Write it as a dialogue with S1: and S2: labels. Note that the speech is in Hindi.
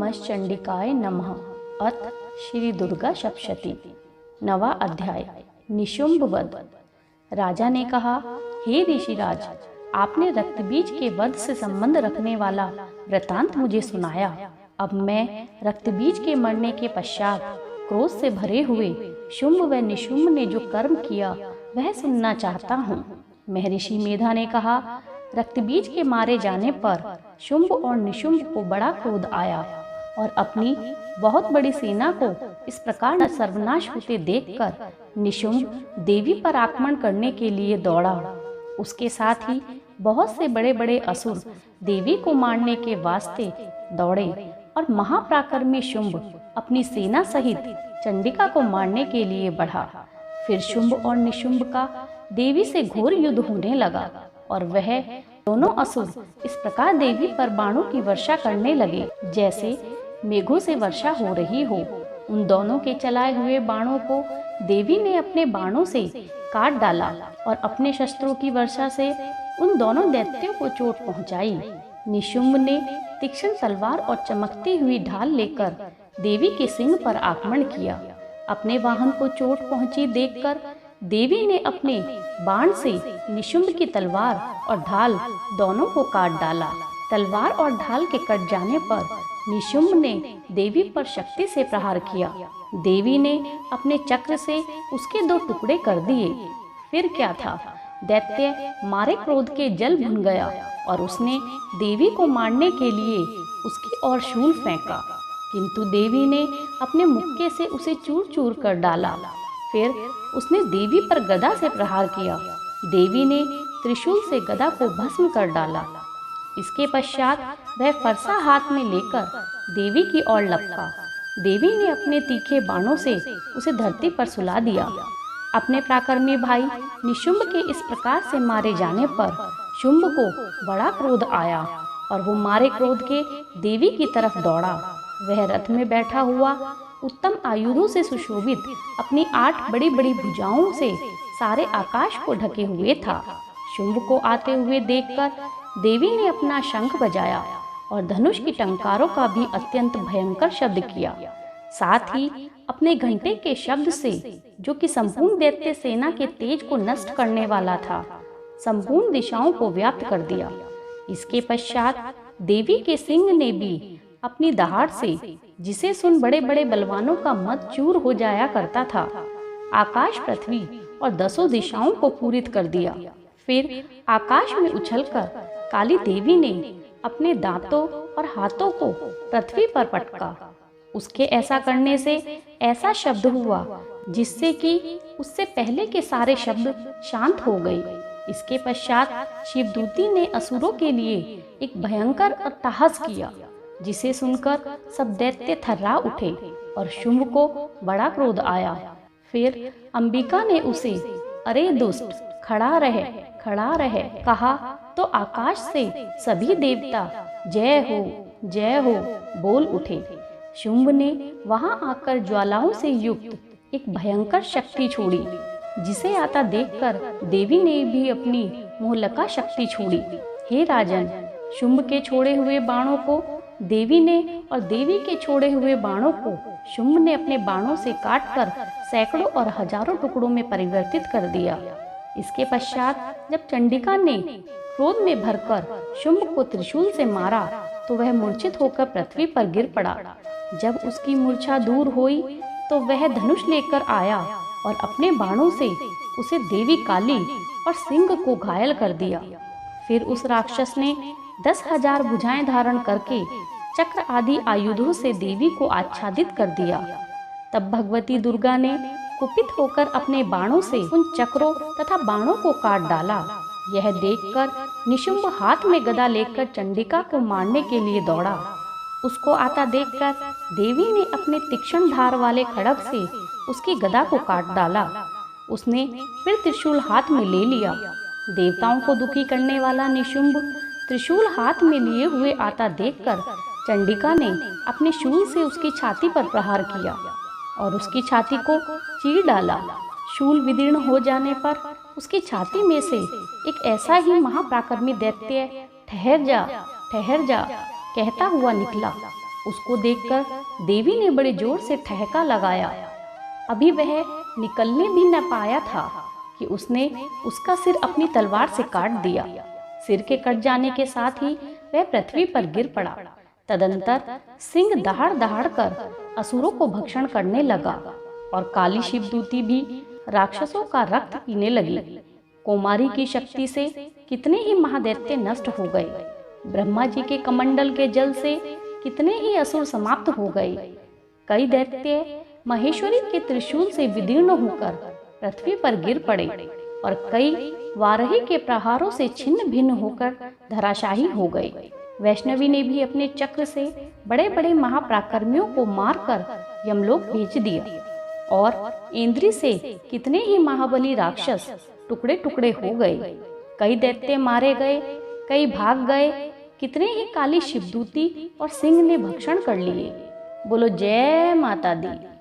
S1: नमश्चंडिकाय नमः। अथ श्री दुर्गा सप्तशती। नवा अध्याय। निशुंभ वध। राजा ने कहा, हे ऋषिराज, आपने रक्तबीज के वध से संबंध रखने वाला वृतांत मुझे सुनाया। अब मैं रक्तबीज के मरने के पश्चात क्रोध से भरे हुए शुंभ व निशुंभ ने जो कर्म किया वह सुनना चाहता हूँ। महर्षि मेधा ने कहा, रक्तबीज के मारे जाने पर शुंभ और निशुंभ को बड़ा क्रोध आया और अपनी बहुत बड़ी सेना को इस प्रकार सर्वनाश होते देखकर निशुंभ देवी पर आक्रमण करने के लिए दौड़ा। उसके साथ ही बहुत से बड़े बड़े असुर देवी को मारने के वास्ते दौड़े और महापराक्रमी शुंभ अपनी सेना सहित चंडिका को मारने के लिए बढ़ा। फिर शुंभ और निशुंभ का देवी से घोर युद्ध होने लगा और वह दोनों असुर इस प्रकार देवी पर बाणों की वर्षा करने लगे जैसे मेघों से वर्षा हो रही हो। उन दोनों के चलाए हुए बाणों को देवी ने अपने बाणों से काट डाला और अपने शस्त्रों की वर्षा से उन दोनों दैत्यों को चोट पहुंचाई। निशुंभ ने तीक्ष्ण तलवार और चमकती हुई ढाल लेकर देवी के सिंह पर आक्रमण किया। अपने वाहन को चोट पहुंची देखकर देवी ने अपने बाण से निशुंभ की तलवार और ढाल दोनों को काट डाला। तलवार और ढाल के कट जाने पर निशुंभ ने देवी पर शक्ति से प्रहार किया। देवी ने अपने चक्र से उसके 2 टुकड़े कर दिए। फिर क्या था, दैत्य मारे क्रोध के जल भुन गया और उसने देवी को मारने के लिए उसकी ओर शूल फेंका, किंतु देवी ने अपने मुक्के से उसे चूर चूर कर डाला। फिर उसने देवी पर गदा से प्रहार किया। देवी ने त्रिशूल से गदा को भस्म कर डाला। इसके पश्चात वह फरसा हाथ में लेकर देवी की ओर लपका। देवी ने अपने तीखे बाणों से उसे धरती पर सुला दिया। अपने पराक्रमी भाई निशुंभ के इस प्रकार से मारे जाने पर शुंभ को बड़ा क्रोध आया और वो मारे क्रोध के देवी की तरफ दौड़ा। वह रथ में बैठा हुआ उत्तम आयुधों से सुशोभित अपनी 8 बड़ी बड़ी भुजाओं से सारे आकाश को ढके हुए था। शुंभ को आते हुए देखकर देवी ने अपना शंख बजाया और धनुष की टंकारों का भी अत्यंत भयंकर शब्द किया। साथ ही अपने घंटे के शब्द से, जो कि संपूर्ण दैत्य सेना के तेज को नष्ट करने वाला था, संपूर्ण दिशाओं को व्याप्त कर दिया। इसके पश्चात देवी के सिंह ने भी अपनी दहाड़ से, जिसे सुन बड़े बड़े बलवानों का मत चूर हो जाया करता था, आकाश, पृथ्वी और 10 दिशाओं को पूरित कर दिया। फिर आकाश में उछलकर काली देवी ने अपने दांतों और हाथों को पृथ्वी पर पटका। उसके ऐसा करने से ऐसा शब्द हुआ जिससे कि उससे पहले के सारे शब्द शांत हो गए। इसके पश्चात शिवदूती ने असुरों के लिए एक भयंकर अट्टहास किया, जिसे सुनकर सब दैत्य थर्रा उठे और शुंभ को बड़ा क्रोध आया। फिर अंबिका ने उसे, अरे दुष्ट, खड़ा रहे कहा तो आकाश से सभी देवता जय हो बोल उठे। शुंभ ने वहां आकर ज्वालाओं से युक्त एक भयंकर शक्ति छोड़ी, जिसे आता देखकर देवी ने भी अपनी मोहलका शक्ति छोड़ी। हे राजन, शुंभ के छोड़े हुए बाणों को देवी ने और देवी के छोड़े हुए बाणों को शुंभ ने अपने बाणों से काटकर सैकड़ों और हजारों टुकड़ों में परिवर्तित कर दिया। इसके पश्चात जब चंडिका ने क्रोध में भरकर शुंभ को त्रिशूल से मारा तो वह मूर्छित होकर पृथ्वी पर गिर पड़ा। जब उसकी मूर्छा दूर हुई तो वह धनुष लेकर आया और अपने बाणों से उसे देवी काली और सिंह को घायल कर दिया। फिर उस राक्षस ने 10,000 भुजाएं धारण करके चक्र आदि आयुधों से देवी को आच्छादित कर दिया। तब भगवती दुर्गा ने कुपित होकर अपने बाणों से उन चक्रों तथा बाणों को काट डाला। यह देखकर निशुंभ हाथ में गदा लेकर चंडिका को मारने के लिए दौड़ा। उसको आता देखकर देवी ने अपने तीक्ष्ण धार वाले खड्ग से उसकी गदा को काट डाला। उसने फिर त्रिशूल हाथ में ले लिया। देवताओं को दुखी करने वाला निशुंभ त्रिशूल हाथ में लिए हुए आता देखकर चंडिका ने अपने शूल से उसकी छाती पर प्रहार किया और उसकी छाती को चीर डाला। शूल विदीर्ण हो जाने पर उसकी छाती में से एक ऐसा ही महापराक्रमी दैत्य ठहर जा कहता हुआ निकला। उसको देखकर देवी ने बड़े जोर से ठहाका लगाया। अभी वह निकलने भी न पाया था कि उसने उसका सिर अपनी तलवार से काट दिया। सिर के कट जाने के साथ ही वह पृथ्वी पर गिर पड़ा। तदंतर सिंह दहाड़ दहाड़ कर असुरों को भक्षण करने लगा और काली शिवदूती भी राक्षसों का रक्त पीने लगी। कुमारी की शक्ति से कितने ही महादैत्य नष्ट हो गए। ब्रह्मा जी के कमंडल के जल से कितने ही असुर समाप्त हो गए। कई दैत्य महेश्वरी के त्रिशूल से विदीर्ण होकर पृथ्वी पर गिर पड़े और कई वाराही के प्रहारों से छिन्न भिन्न होकर धराशाही हो गए। वैष्णवी ने भी अपने चक्र से बड़े बड़े महापराक्रमियों को मारकर यमलोक भेज दिया और इंद्री से कितने ही महाबली राक्षस टुकड़े टुकड़े हो गए। कई दैत्य मारे गए, कई भाग गए, कितने ही काली शिवदूती और सिंह ने भक्षण कर लिए। बोलो जय माता दी।